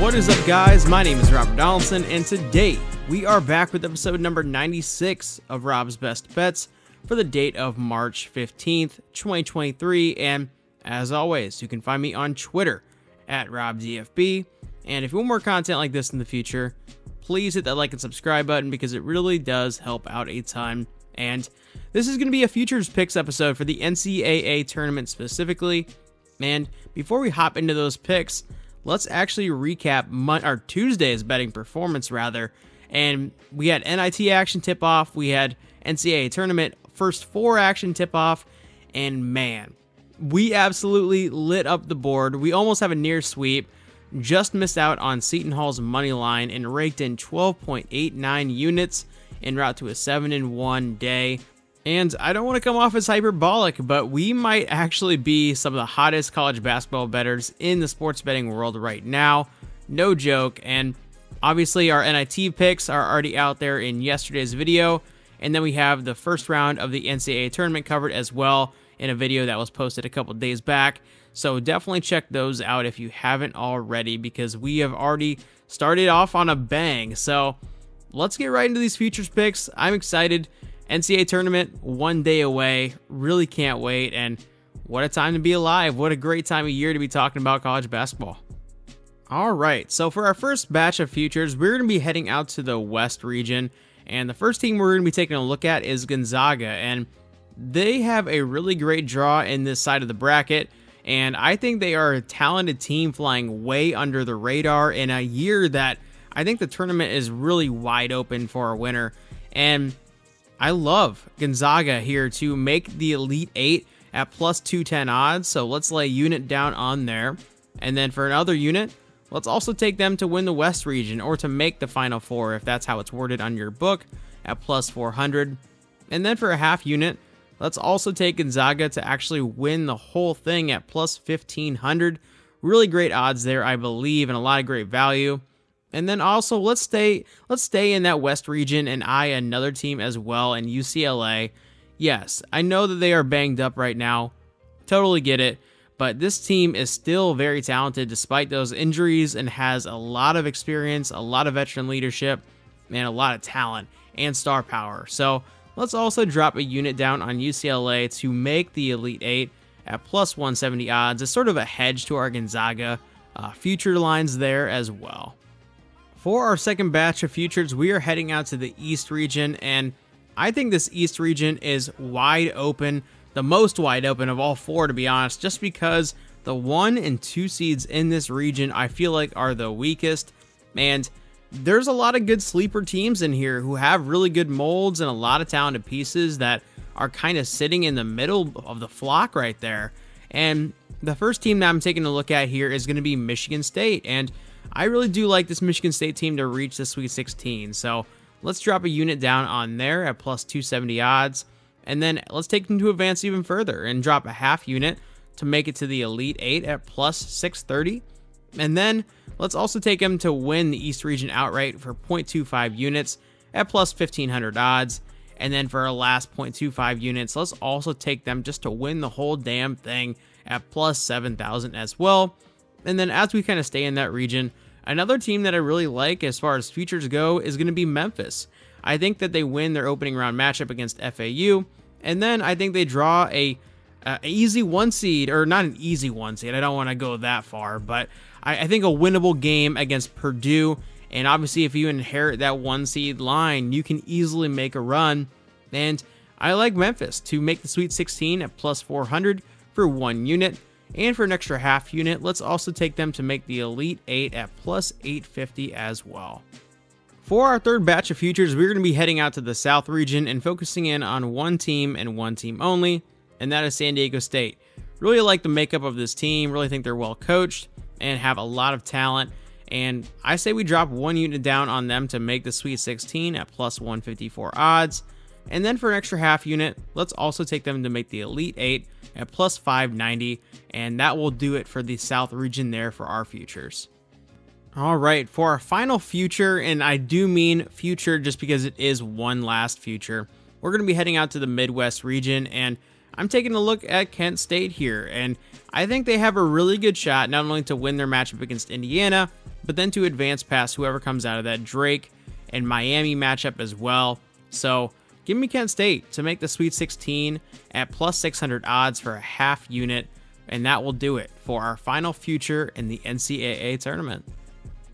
What is up, guys? My name is Rob Donaldson, and today we are back with episode number 96 of Rob's Best Bets for the date of March 15th, 2023. And as always, you can find me on Twitter at RobDFB. And if you want more content like this in the future, please hit that like and subscribe button because it really does help out a ton. And this is going to be a futures picks episode for the NCAA tournament specifically. And before we hop into those picks, let's actually recap Tuesday's betting performance rather. And we had NIT action tip-off, we had NCAA tournament first four action tip-off, and man, we absolutely lit up the board. We almost have a near sweep, just missed out on Seton Hall's money line and raked in 12.89 units en route to a 7-1 day. And I don't want to come off as hyperbolic, but we might actually be some of the hottest college basketball bettors in the sports betting world right now. No joke. And obviously our NIT picks are already out there in yesterday's video. And then we have the first round of the NCAA tournament covered as well in a video that was posted a couple days back. So definitely check those out if you haven't already, because we have already started off on a bang. So let's get right into these futures picks. I'm excited. NCAA tournament, 1 day away. Really can't wait. And what a time to be alive. What a great time of year to be talking about college basketball. All right, so for our first batch of futures, we're going to be heading out to the West region. And the first team we're going to be taking a look at is Gonzaga. And they have a really great draw in this side of the bracket. And I think they are a talented team flying way under the radar in a year that I think the tournament is really wide open for a winner. And I love Gonzaga here to make the Elite 8 at plus 210 odds. So let's lay a unit down on there. And then for another unit, let's also take them to win the West region or to make the Final Four if that's how it's worded on your book at plus 400. And then for a half unit, let's also take Gonzaga to actually win the whole thing at plus 1500. Really great odds there, I believe, and a lot of great value. And then also let's stay in that West region and eye another team as well in UCLA. Yes, I know that they are banged up right now. Totally get it. But this team is still very talented despite those injuries and has a lot of experience, a lot of veteran leadership, and a lot of talent and star power. So let's also drop a unit down on UCLA to make the Elite 8 at plus 170 odds. It's sort of a hedge to our Gonzaga future lines there as well. For our second batch of futures, we are heading out to the East region, and I think this East region is wide open, the most wide open of all four, to be honest, just because the 1 and 2 seeds in this region I feel like are the weakest, and there's a lot of good sleeper teams in here who have really good molds and a lot of talented pieces that are kind of sitting in the middle of the flock right there. And the first team that I'm taking a look at here is going to be Michigan State, and I really do like this Michigan State team to reach the Sweet 16, so let's drop a unit down on there at plus 270 odds, and then let's take them to advance even further and drop a half unit to make it to the Elite 8 at plus 630, and then let's also take them to win the East region outright for 0.25 units at plus 1500 odds, and then for our last 0.25 units, let's also take them just to win the whole damn thing at plus 7,000 as well. And then as we kind of stay in that region, another team that I really like as far as futures go is going to be Memphis. I think that they win their opening round matchup against FAU, and then I think they draw a easy 1 seed, or not an easy 1 seed, I don't want to go that far, but I think a winnable game against Purdue. And obviously if you inherit that 1 seed line, you can easily make a run. And I like Memphis to make the Sweet 16 at plus 400 for 1 unit. And for an extra half unit, let's also take them to make the Elite 8 at plus 850 as well. For our third batch of futures, we're going to be heading out to the South region and focusing in on one team and one team only, and that is San Diego State. Really like the makeup of this team, really think they're well coached and have a lot of talent, and I say we drop 1 unit down on them to make the Sweet 16 at plus 154 odds. And then for an extra half unit, let's also take them to make the Elite 8 at plus 590, and that will do it for the South region there for our futures. All right, for our final future, and I do mean future just because it is one last future, we're going to be heading out to the Midwest region, and I'm taking a look at Kent State here, and I think they have a really good shot not only to win their matchup against Indiana, but then to advance past whoever comes out of that Drake and Miami matchup as well. So give me Kent State to make the Sweet 16 at plus 600 odds for a half unit, and that will do it for our final future in the NCAA tournament.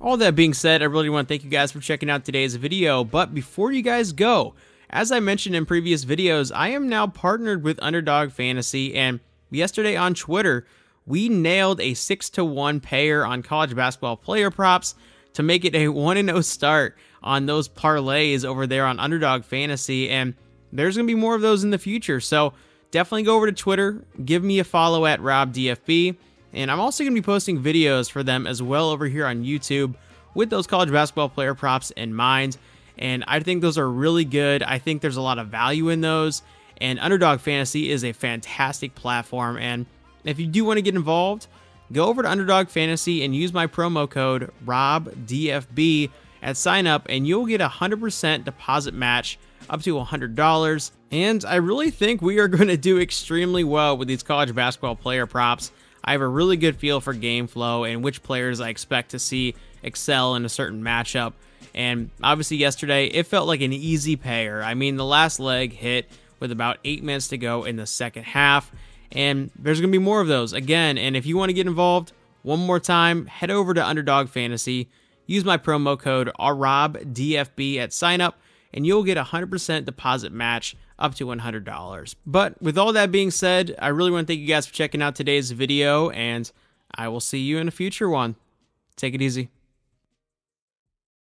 All that being said, I really want to thank you guys for checking out today's video, but before you guys go, as I mentioned in previous videos, I am now partnered with Underdog Fantasy, and yesterday on Twitter, we nailed a 6-to-1 pair on college basketball player props to make it a 1-0 start on those parlays over there on Underdog Fantasy, and there's going to be more of those in the future, so definitely go over to Twitter, give me a follow at RobDFB, and I'm also going to be posting videos for them as well over here on YouTube with those college basketball player props in mind, and I think those are really good. I think there's a lot of value in those, and Underdog Fantasy is a fantastic platform, and if you do want to get involved, go over to Underdog Fantasy and use my promo code RobDFB at sign up, and you'll get a 100% deposit match up to $100. And I really think we are going to do extremely well with these college basketball player props. I have a really good feel for game flow and which players I expect to see excel in a certain matchup. And obviously yesterday, it felt like an easy pair. I mean, the last leg hit with about 8 minutes to go in the second half. And there's going to be more of those again. And if you want to get involved, one more time, head over to Underdog Fantasy, use my promo code RobDFB at sign up, and you'll get a 100% deposit match up to $100. But with all that being said, I really want to thank you guys for checking out today's video, and I will see you in a future one. Take it easy.